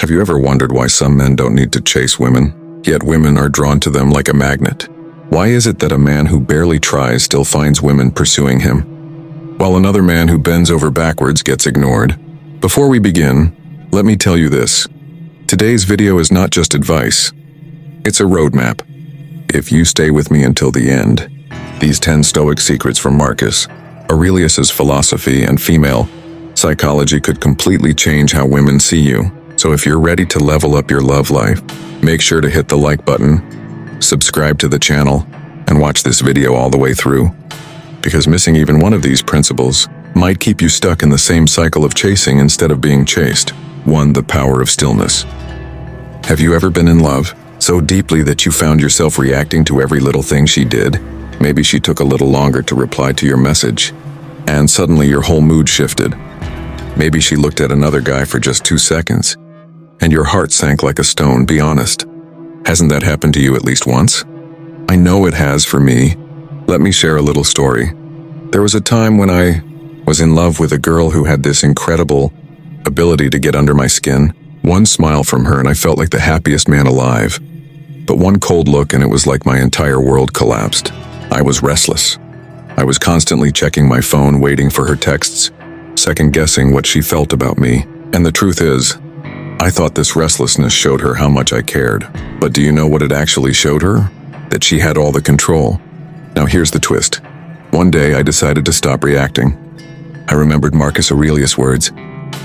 Have you ever wondered why some men don't need to chase women, yet women are drawn to them like a magnet? Why is it that a man who barely tries still finds women pursuing him, while another man who bends over backwards gets ignored? Before we begin, let me tell you this. Today's video is not just advice. It's a roadmap. If you stay with me until the end, these 10 Stoic secrets from Marcus Aurelius's philosophy and female psychology could completely change how women see you. So if you're ready to level up your love life, make sure to hit the like button, subscribe to the channel, and watch this video all the way through. Because missing even one of these principles might keep you stuck in the same cycle of chasing instead of being chased. 1. The power of stillness. Have you ever been in love so deeply that you found yourself reacting to every little thing she did? Maybe she took a little longer to reply to your message, and suddenly your whole mood shifted. Maybe she looked at another guy for just 2 seconds, and your heart sank like a stone. Be honest. Hasn't that happened to you at least once? I know it has for me. Let me share a little story. There was a time when I was in love with a girl who had this incredible ability to get under my skin. One smile from her and I felt like the happiest man alive. But one cold look and it was like my entire world collapsed. I was restless. I was constantly checking my phone, waiting for her texts, second-guessing what she felt about me. And the truth is, I thought this restlessness showed her how much I cared. But do you know what it actually showed her? That she had all the control. Now here's the twist. One day I decided to stop reacting. I remembered Marcus Aurelius' words.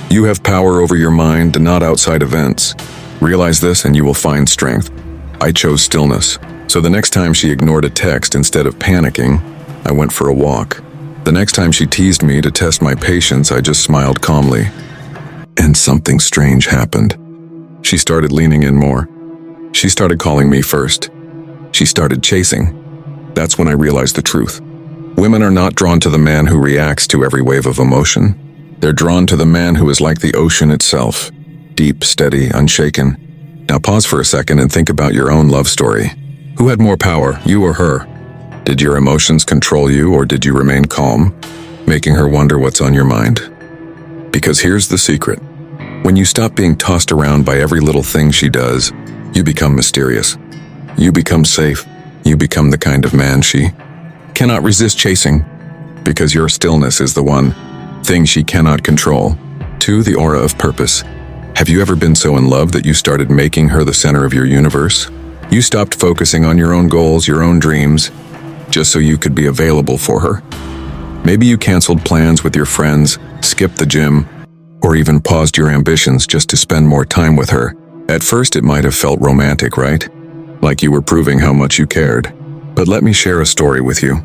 You have power over your mind, not outside events. Realize this and you will find strength. I chose stillness. So the next time she ignored a text, instead of panicking, I went for a walk. The next time she teased me to test my patience, I just smiled calmly. And something strange happened. She started leaning in more. She started calling me first. She started chasing. That's when I realized the truth. Women are not drawn to the man who reacts to every wave of emotion. They're drawn to the man who is like the ocean itself, deep, steady, unshaken. Now pause for a second and think about your own love story. Who had more power, you or her? Did your emotions control you or did you remain calm, making her wonder what's on your mind? Because here's the secret. When you stop being tossed around by every little thing she does, you become mysterious. You become safe. You become the kind of man she cannot resist chasing, because your stillness is the one thing she cannot control. 2. The aura of purpose. Have you ever been so in love that you started making her the center of your universe? You stopped focusing on your own goals, your own dreams, just so you could be available for her. Maybe you canceled plans with your friends, skipped the gym, or even paused your ambitions just to spend more time with her. At first it might have felt romantic, right? Like you were proving how much you cared. But let me share a story with you.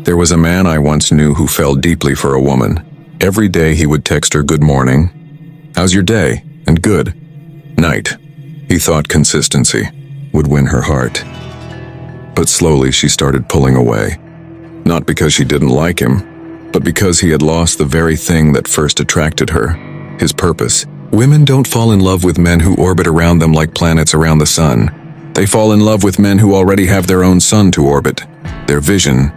There was a man I once knew who fell deeply for a woman. Every day he would text her good morning, how's your day, and good night. He thought consistency would win her heart. But slowly she started pulling away. Not because she didn't like him, but because he had lost the very thing that first attracted her, his purpose. Women don't fall in love with men who orbit around them like planets around the sun. They fall in love with men who already have their own sun to orbit, their vision,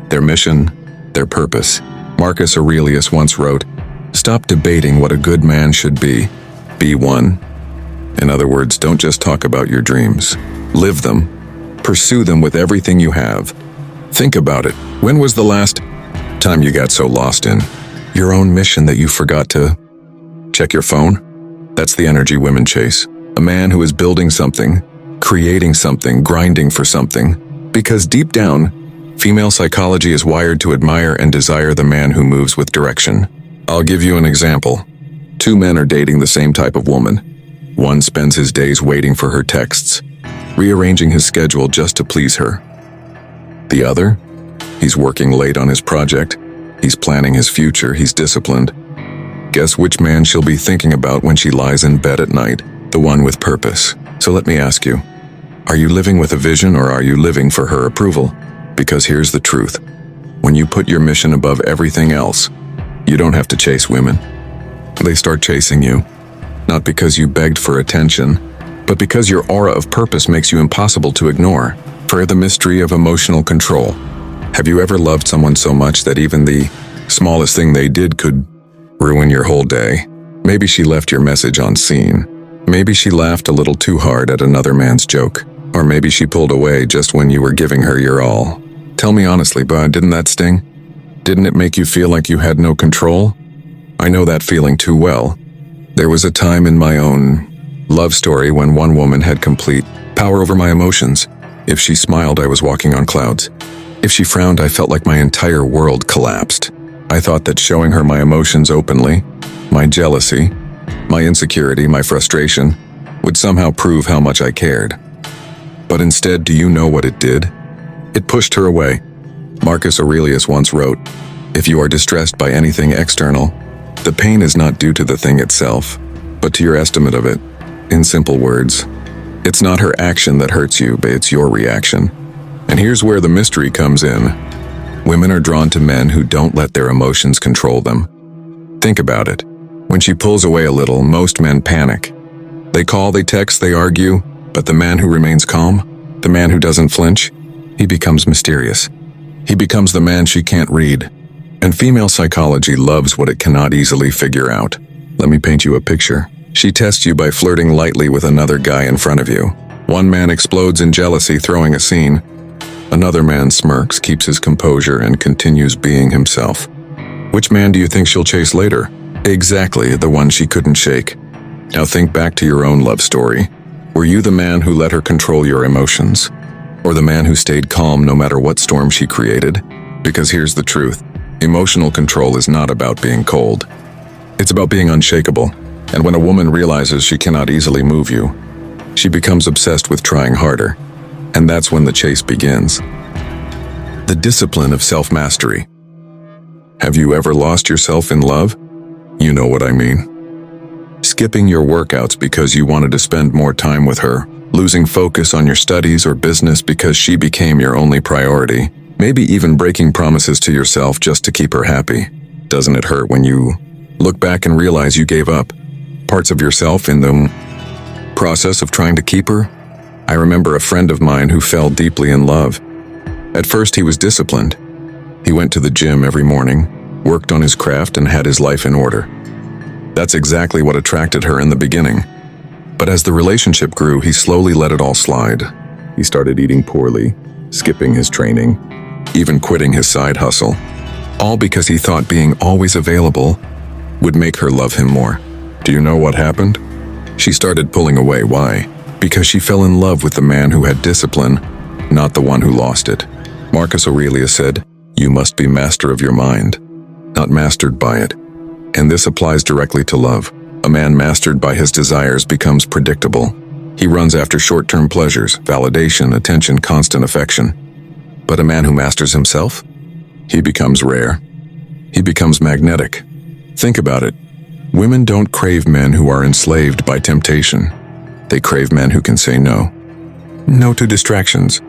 their mission, their purpose. Marcus Aurelius once wrote, "Stop debating what a good man should be one." In other words, don't just talk about your dreams. Live them. Pursue them with everything you have. Think about it. When was the last time you got so lost in your own mission that you forgot to check your phone? That's the energy women chase. A man who is building something, creating something, grinding for something. Because deep down, female psychology is wired to admire and desire the man who moves with direction. I'll give you an example. 2 men are dating the same type of woman. One spends his days waiting for her texts, rearranging his schedule just to please her. The other, he's working late on his project, he's planning his future, he's disciplined. Guess which man she'll be thinking about when she lies in bed at night? The one with purpose. So let me ask you, are you living with a vision or are you living for her approval? Because here's the truth. When you put your mission above everything else, you don't have to chase women. They start chasing you. Not because you begged for attention, but because your aura of purpose makes you impossible to ignore. For the mystery of emotional control. Have you ever loved someone so much that even the smallest thing they did could ruin your whole day? Maybe she left your message unseen. Maybe she laughed a little too hard at another man's joke. Or maybe she pulled away just when you were giving her your all. Tell me honestly, bud, didn't that sting? Didn't it make you feel like you had no control? I know that feeling too well. There was a time in my own love story when one woman had complete power over my emotions. If she smiled, I was walking on clouds. If she frowned, I felt like my entire world collapsed. I thought that showing her my emotions openly, my jealousy, my insecurity, my frustration, would somehow prove how much I cared. But instead, do you know what it did? It pushed her away. Marcus Aurelius once wrote, "If you are distressed by anything external, the pain is not due to the thing itself, but to your estimate of it." In simple words, it's not her action that hurts you, but it's your reaction. And here's where the mystery comes in. Women are drawn to men who don't let their emotions control them. Think about it. When she pulls away a little, most men panic. They call, they text, they argue, but the man who remains calm, the man who doesn't flinch, he becomes mysterious. He becomes the man she can't read. And female psychology loves what it cannot easily figure out. Let me paint you a picture. She tests you by flirting lightly with another guy in front of you. One man explodes in jealousy, throwing a scene. Another man smirks, keeps his composure, and continues being himself. Which man do you think she'll chase later? Exactly, the one she couldn't shake. Now think back to your own love story. Were you the man who let her control your emotions? Or the man who stayed calm no matter what storm she created? Because here's the truth. Emotional control is not about being cold. It's about being unshakable. And when a woman realizes she cannot easily move you, she becomes obsessed with trying harder. And that's when the chase begins. The discipline of self-mastery. Have you ever lost yourself in love? You know what I mean. Skipping your workouts because you wanted to spend more time with her, losing focus on your studies or business because she became your only priority, maybe even breaking promises to yourself just to keep her happy. Doesn't it hurt when you look back and realize you gave up parts of yourself in the process of trying to keep her? I remember a friend of mine who fell deeply in love. At first he was disciplined. He went to the gym every morning, worked on his craft, and had his life in order. That's exactly what attracted her in the beginning. But as the relationship grew, he slowly let it all slide. He started eating poorly, skipping his training, even quitting his side hustle. All because he thought being always available would make her love him more. Do you know what happened? She started pulling away. Why? Because she fell in love with the man who had discipline, not the one who lost it. Marcus Aurelius said, "You must be master of your mind, not mastered by it." And this applies directly to love. A man mastered by his desires becomes predictable. He runs after short-term pleasures, validation, attention, constant affection. But a man who masters himself? He becomes rare. He becomes magnetic. Think about it. Women don't crave men who are enslaved by temptation. They crave men who can say no. No to distractions.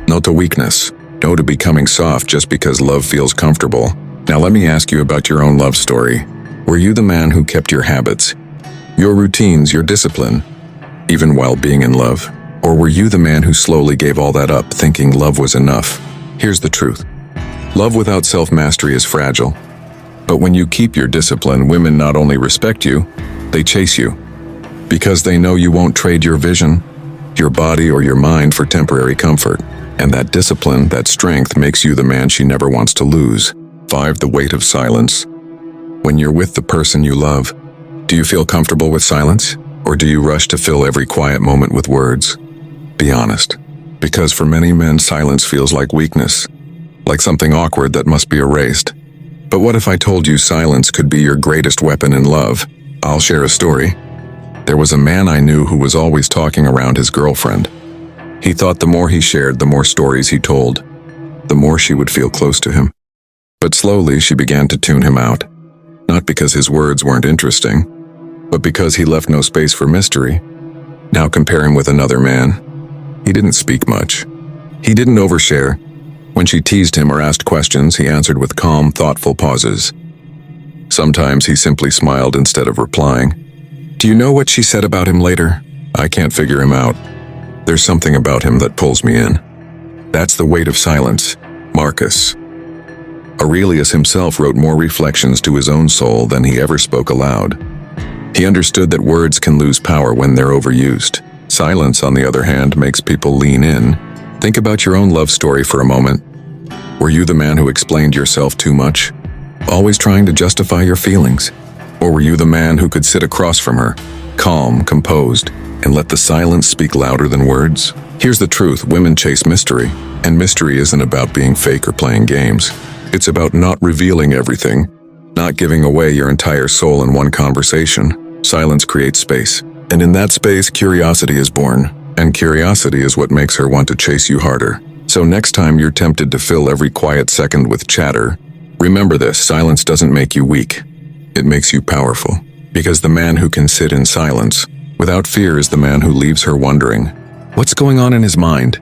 No to weakness. No to becoming soft just because love feels comfortable. Now let me ask you about your own love story. Were you the man who kept your habits, your routines, your discipline, even while being in love? Or were you the man who slowly gave all that up, thinking love was enough? Here's the truth. Love without self-mastery is fragile. But when you keep your discipline, women not only respect you, they chase you. Because they know you won't trade your vision, your body, or your mind for temporary comfort. And that discipline, that strength, makes you the man she never wants to lose. 5. The weight of silence. When you're with the person you love, do you feel comfortable with silence? Or do you rush to fill every quiet moment with words? Be honest. Because for many men, silence feels like weakness, like something awkward that must be erased. But what if I told you silence could be your greatest weapon in love? I'll share a story. There was a man I knew who was always talking around his girlfriend. He thought the more he shared, the more stories he told, the more she would feel close to him. But slowly she began to tune him out. Not because his words weren't interesting, but because he left no space for mystery. Now compare him with another man. He didn't speak much. He didn't overshare. When she teased him or asked questions, he answered with calm, thoughtful pauses. Sometimes he simply smiled instead of replying. Do you know what she said about him later? I can't figure him out. There's something about him that pulls me in. That's the weight of silence. Marcus Aurelius himself wrote more reflections to his own soul than he ever spoke aloud. He understood that words can lose power when they're overused. Silence, on the other hand, makes people lean in. Think about your own love story for a moment. Were you the man who explained yourself too much, always trying to justify your feelings? Or were you the man who could sit across from her, calm, composed, and let the silence speak louder than words? Here's the truth: women chase mystery, and mystery isn't about being fake or playing games. It's about not revealing everything, not giving away your entire soul in one conversation. Silence creates space, and in that space, curiosity is born, and curiosity is what makes her want to chase you harder. So next time you're tempted to fill every quiet second with chatter, remember this: silence doesn't make you weak. It makes you powerful, because the man who can sit in silence without fear is the man who leaves her wondering, what's going on in his mind?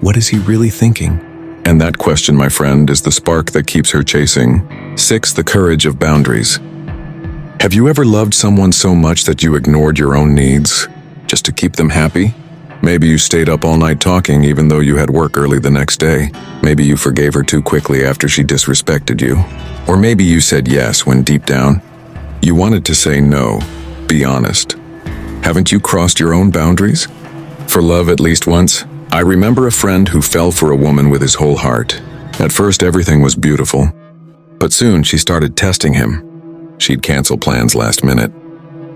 What is he really thinking? And that question, my friend, is the spark that keeps her chasing. 6. The courage of boundaries. Have you ever loved someone so much that you ignored your own needs just to keep them happy? Maybe you stayed up all night talking even though you had work early the next day. Maybe you forgave her too quickly after she disrespected you. Or maybe you said yes when deep down you wanted to say no. Be honest. Haven't you crossed your own boundaries? For love at least once? I remember a friend who fell for a woman with his whole heart. At first everything was beautiful, but soon she started testing him. She'd cancel plans last minute,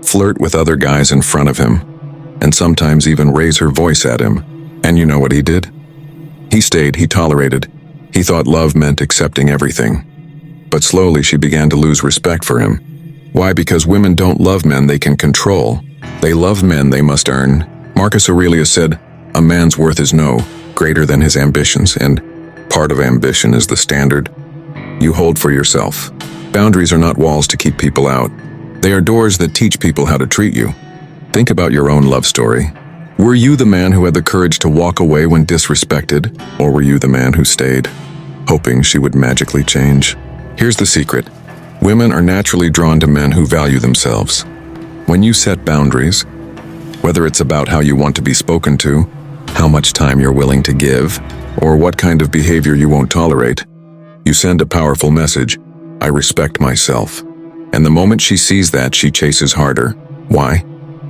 flirt with other guys in front of him, and sometimes even raise her voice at him. And you know what he did? He stayed, he tolerated. He thought love meant accepting everything. But slowly she began to lose respect for him. Why? Because women don't love men they can control. They love men they must earn. Marcus Aurelius said, "A man's worth is no greater than his ambitions," and part of ambition is the standard you hold for yourself. Boundaries are not walls to keep people out. They are doors that teach people how to treat you. Think about your own love story. Were you the man who had the courage to walk away when disrespected, or were you the man who stayed, hoping she would magically change? Here's the secret. Women are naturally drawn to men who value themselves. When you set boundaries, whether it's about how you want to be spoken to, how much time you're willing to give, or what kind of behavior you won't tolerate, you send a powerful message: I respect myself. And the moment she sees that, she chases harder. Why?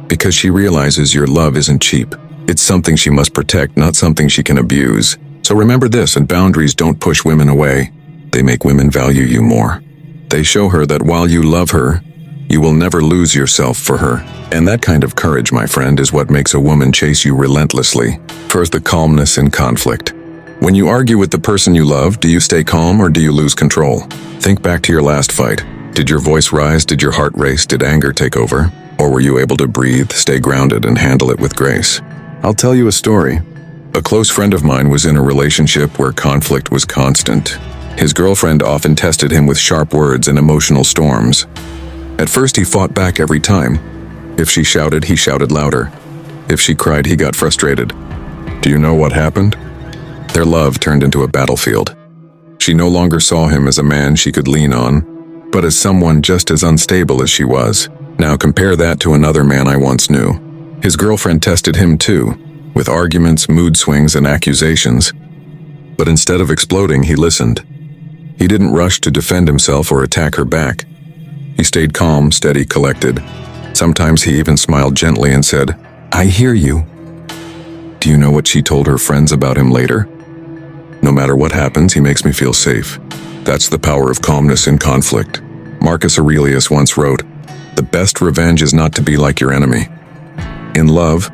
Because she realizes your love isn't cheap. It's something she must protect, not something she can abuse. So remember this, and boundaries don't push women away. They make women value you more. They show her that while you love her, you will never lose yourself for her. And that kind of courage, my friend, is what makes a woman chase you relentlessly. First, the calmness in conflict. When you argue with the person you love, do you stay calm or do you lose control? Think back to your last fight. Did your voice rise? Did your heart race? Did anger take over? Or were you able to breathe, stay grounded, and handle it with grace? I'll tell you a story. A close friend of mine was in a relationship where conflict was constant. His girlfriend often tested him with sharp words and emotional storms. At first, he fought back every time. If she shouted, he shouted louder. If she cried, he got frustrated. Do you know what happened? Their love turned into a battlefield. She no longer saw him as a man she could lean on, but as someone just as unstable as she was. Now compare that to another man I once knew. His girlfriend tested him too, with arguments, mood swings, and accusations. But instead of exploding, he listened. He didn't rush to defend himself or attack her back. He stayed calm, steady, collected. Sometimes he even smiled gently and said, "I hear you." Do you know what she told her friends about him later? No matter what happens, he makes me feel safe. That's the power of calmness in conflict. Marcus Aurelius once wrote, "The best revenge is not to be like your enemy." In love,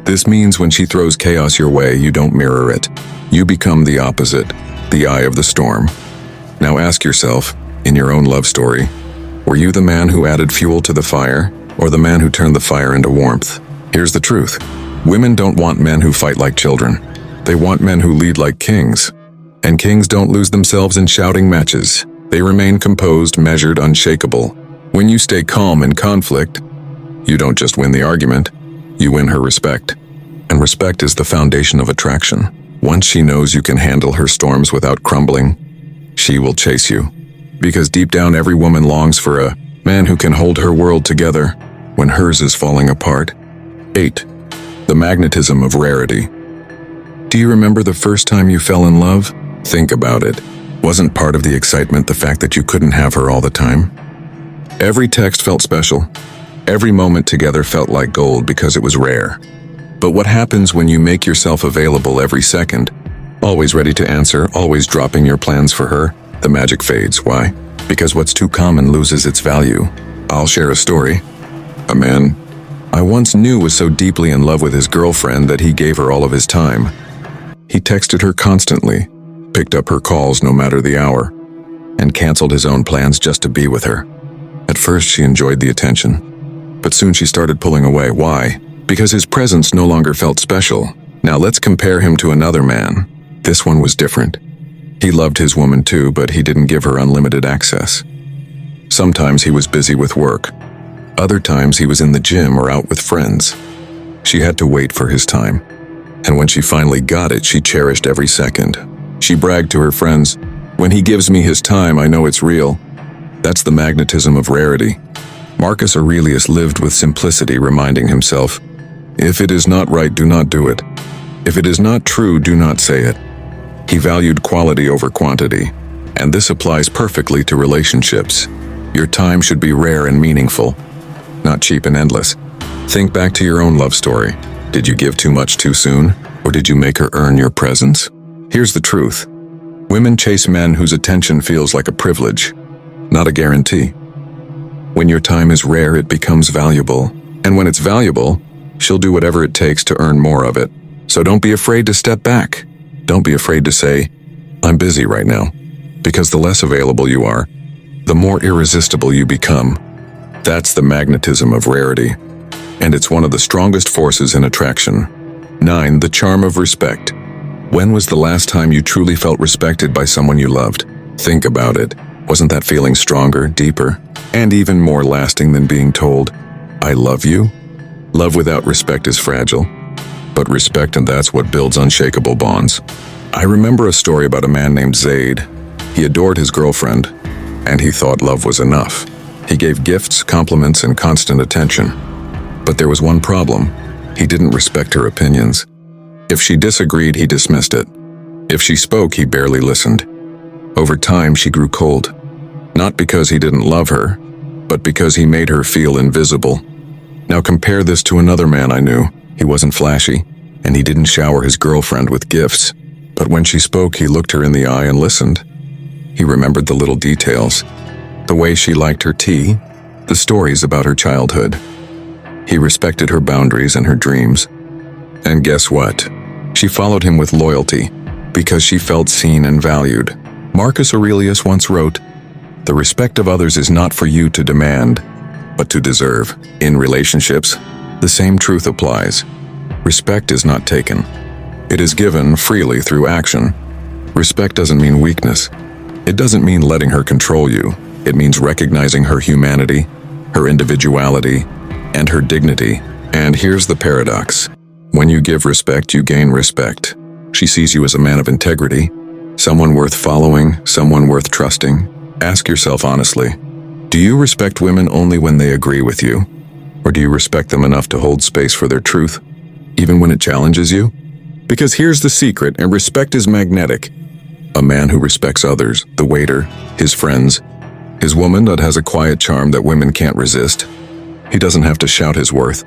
this means when she throws chaos your way, you don't mirror it. You become the opposite, the eye of the storm. Now ask yourself, in your own love story, were you the man who added fuel to the fire, or the man who turned the fire into warmth? Here's the truth. Women don't want men who fight like children. They want men who lead like kings. And kings don't lose themselves in shouting matches. They remain composed, measured, unshakable. When you stay calm in conflict, you don't just win the argument, you win her respect. And respect is the foundation of attraction. Once she knows you can handle her storms without crumbling, she will chase you. Because deep down, every woman longs for a man who can hold her world together when hers is falling apart. 8. The magnetism of rarity. Do you remember the first time you fell in love? Think about it. Wasn't part of the excitement the fact that you couldn't have her all the time? Every text felt special. Every moment together felt like gold because it was rare. But what happens when you make yourself available every second? Always ready to answer, always dropping your plans for her? The magic fades. Why? Because what's too common loses its value. I'll share a story. A man I once knew was so deeply in love with his girlfriend that he gave her all of his time. He texted her constantly, picked up her calls no matter the hour, and canceled his own plans just to be with her. At first, she enjoyed the attention, but soon she started pulling away. Why? Because his presence no longer felt special. Now let's compare him to another man. This one was different. He loved his woman too, but he didn't give her unlimited access. Sometimes he was busy with work. Other times he was in the gym or out with friends. She had to wait for his time. And when she finally got it, she cherished every second. She bragged to her friends, "When he gives me his time, I know it's real." That's the magnetism of rarity. Marcus Aurelius lived with simplicity, reminding himself, "If it is not right, do not do it. If it is not true, do not say it." He valued quality over quantity, and this applies perfectly to relationships. Your time should be rare and meaningful, not cheap and endless. Think back to your own love story. Did you give too much too soon, or did you make her earn your presence? Here's the truth. Women chase men whose attention feels like a privilege, not a guarantee. When your time is rare, it becomes valuable. And when it's valuable, she'll do whatever it takes to earn more of it. So don't be afraid to step back. Don't be afraid to say, "I'm busy right now." Because the less available you are, the more irresistible you become. That's the magnetism of rarity. And it's one of the strongest forces in attraction. 9. The charm of respect. When was the last time you truly felt respected by someone you loved? Think about it. Wasn't that feeling stronger, deeper, and even more lasting than being told, "I love you"? Love without respect is fragile, but respect, and that's what builds unshakable bonds. I remember a story about a man named Zaid. He adored his girlfriend, and he thought love was enough. He gave gifts, compliments, and constant attention. But there was one problem. He didn't respect her opinions. If she disagreed, he dismissed it. If she spoke, he barely listened. Over time, she grew cold. Not because he didn't love her, but because he made her feel invisible. Now compare this to another man I knew. He wasn't flashy, and he didn't shower his girlfriend with gifts. But when she spoke, he looked her in the eye and listened. He remembered the little details, the way she liked her tea, the stories about her childhood. He respected her boundaries and her dreams. And guess what? She followed him with loyalty, because she felt seen and valued. Marcus Aurelius once wrote, "The respect of others is not for you to demand, but to deserve." In relationships, the same truth applies. Respect is not taken. It is given freely through action. Respect doesn't mean weakness. It doesn't mean letting her control you. It means recognizing her humanity, her individuality, and her dignity. And here's the paradox. When you give respect, you gain respect. She sees you as a man of integrity, someone worth following, someone worth trusting. Ask yourself honestly, do you respect women only when they agree with you? Or do you respect them enough to hold space for their truth, even when it challenges you? Because here's the secret, and respect is magnetic. A man who respects others, the waiter, his friends, his woman that has a quiet charm that women can't resist. He doesn't have to shout his worth.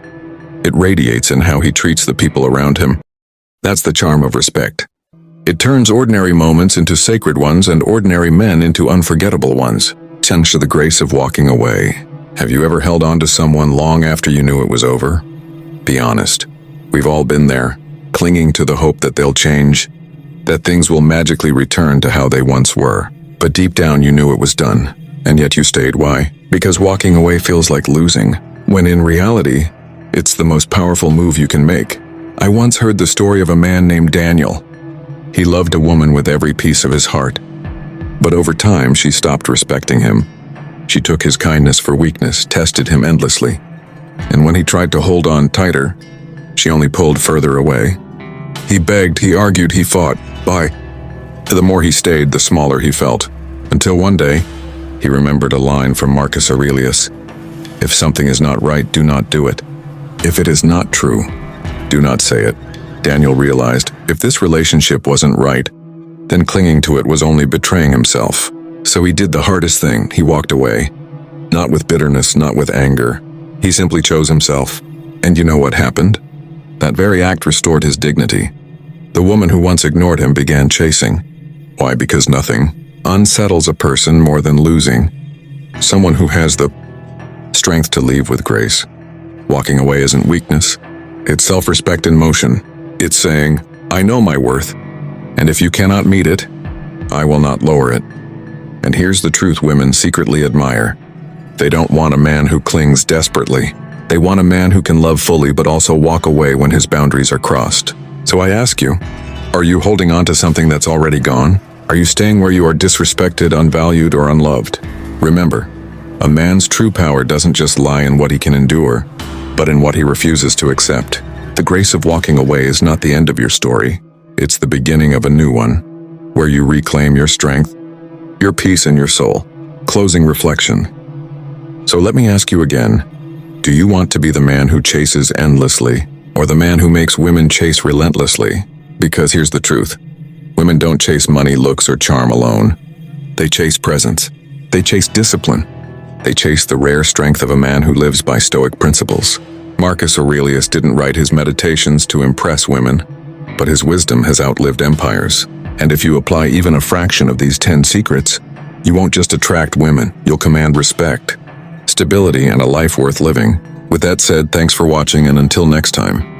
It radiates in how he treats the people around him. That's the charm of respect. It turns ordinary moments into sacred ones and ordinary men into unforgettable ones. Tends to the grace of walking away. Have you ever held on to someone long after you knew it was over? Be honest. We've all been there, clinging to the hope that they'll change, that things will magically return to how they once were. But deep down you knew it was done, and yet you stayed. Why? Because walking away feels like losing, when in reality, it's the most powerful move you can make. I once heard the story of a man named Daniel. He loved a woman with every piece of his heart. But over time, she stopped respecting him. She took his kindness for weakness, tested him endlessly. And when he tried to hold on tighter, she only pulled further away. He begged, he argued, he fought. The more he stayed, the smaller he felt. Until one day, he remembered a line from Marcus Aurelius. If something is not right, do not do it. If it is not true, do not say it. Daniel realized, if this relationship wasn't right, then clinging to it was only betraying himself. So he did the hardest thing. He walked away. Not with bitterness, not with anger, He simply chose himself. And you know what happened? That very act restored his dignity. The woman who once ignored him began chasing. Why? Because nothing unsettles a person more than losing someone who has the strength to leave with grace. Walking away isn't weakness. It's self-respect in motion. It's saying, I know my worth, and if you cannot meet it, I will not lower it. And here's the truth women secretly admire. They don't want a man who clings desperately. They want a man who can love fully but also walk away when his boundaries are crossed. So I ask you, are you holding on to something that's already gone? Are you staying where you are disrespected, unvalued, or unloved? Remember, a man's true power doesn't just lie in what he can endure, but in what he refuses to accept. The grace of walking away is not the end of your story. It's the beginning of a new one, where you reclaim your strength, your peace, and your soul. Closing reflection. So let me ask you again, do you want to be the man who chases endlessly, or the man who makes women chase relentlessly? Because here's the truth. Women don't chase money, looks, or charm alone. They chase presence. They chase discipline. They chase the rare strength of a man who lives by Stoic principles. Marcus Aurelius didn't write his meditations to impress women, but his wisdom has outlived empires. And if you apply even a fraction of these 10 secrets, you won't just attract women, you'll command respect, stability, and a life worth living. With that said, thanks for watching, and until next time.